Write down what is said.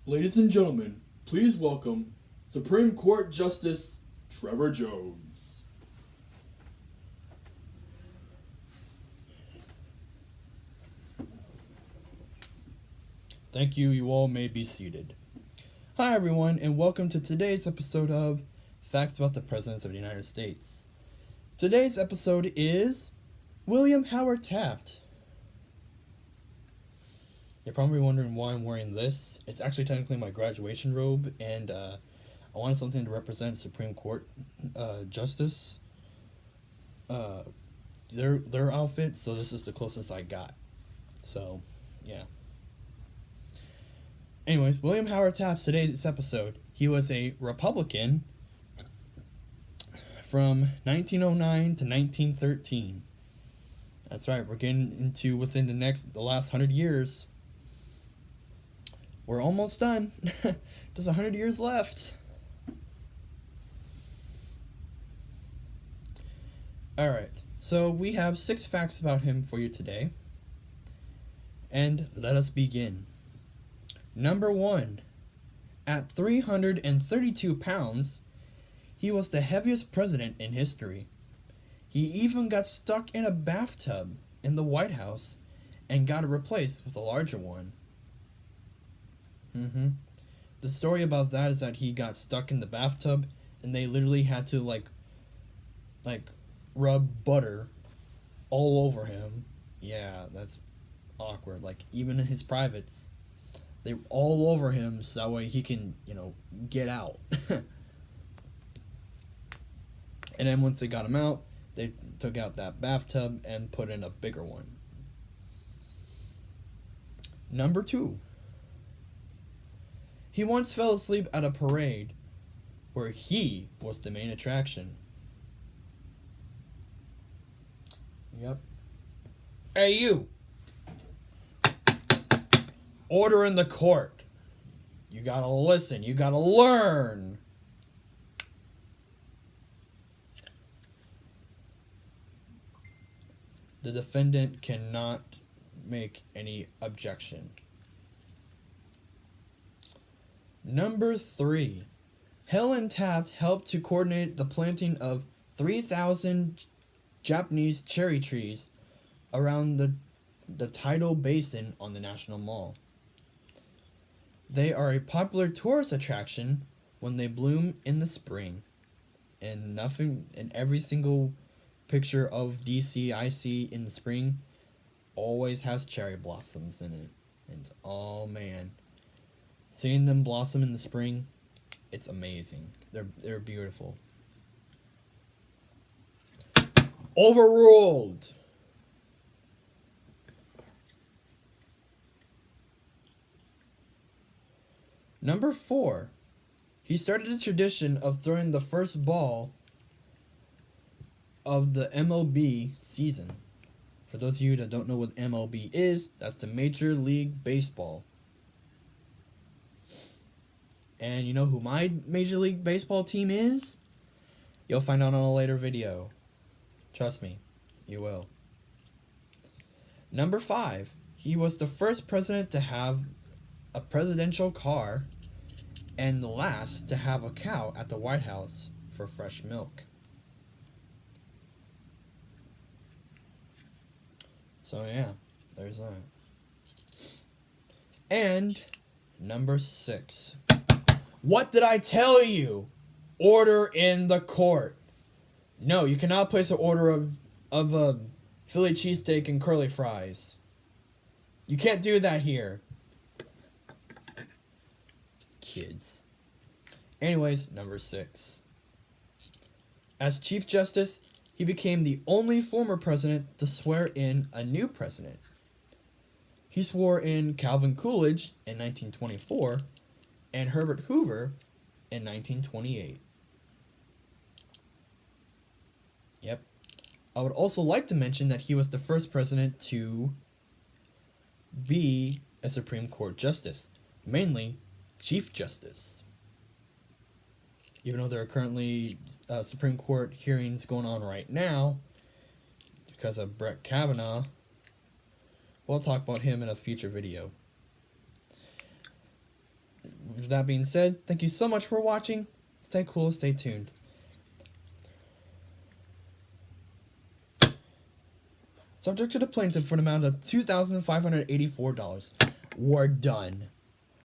Ladies and gentlemen, please welcome Supreme Court Justice Trevor Jones. Thank you. You all may be seated. Hi, everyone, and welcome to today's episode of Facts About the Presidents of the United States. Today's episode is William Howard Taft. You're probably wondering why I'm wearing this. It's actually technically my graduation robe, and I wanted something to represent Supreme Court Justice. Their outfit, so this is the closest I got. So, yeah. Anyways, William Howard Taft, today's episode. He was a Republican from 1909 to 1913. That's right, we're getting into within the last 100 years. We're almost done. Just 100 years left. Alright, so we have 6 facts about him for you today. And let us begin. Number 1. At 332 pounds, he was the heaviest president in history. He even got stuck in a bathtub in the White House and got it replaced with a larger one. The story about that is that he got stuck in the bathtub and they literally had to like rub butter all over him. Yeah, that's awkward. Like, even in his privates, they were all over him so that way he can, get out. And then once they got him out, they took out that bathtub and put in a bigger one. Number 2. He once fell asleep at a parade where he was the main attraction. Yep. Hey, you! Order in the court. You gotta listen. You gotta learn. The defendant cannot make any objection. Number 3. Helen Taft helped to coordinate the planting of 3,000 Japanese cherry trees around the tidal basin on the National Mall. They are a popular tourist attraction when they bloom in the spring. And every single picture of DC I see in the spring always has cherry blossoms in it. And oh man, seeing them blossom in the spring, it's amazing. They're beautiful. Overruled. Number 4. He started a tradition of throwing the first ball of the MLB season. For those of you that don't know what MLB is, that's the Major League Baseball. And you know who my Major League Baseball team is? You'll find out on a later video. Trust me, you will. Number 5. He was the first president to have a presidential car and the last to have a cow at the White House for fresh milk. So yeah, there's that. And number 6. What did I tell you? Order in the court. No, you cannot place an order of a Philly cheesesteak and curly fries. You can't do that here. Kids. Anyways, number 6. As Chief Justice, he became the only former president to swear in a new president. He swore in Calvin Coolidge in 1924 and Herbert Hoover in 1928. Yep. I would also like to mention that he was the first president to be a Supreme Court Justice, mainly Chief Justice. Even though there are currently Supreme Court hearings going on right now because of Brett Kavanaugh, we'll talk about him in a future video. that being said, thank you so much for watching. Stay cool, stay tuned. Subject to the plaintiff for an amount of $2,584. We're done.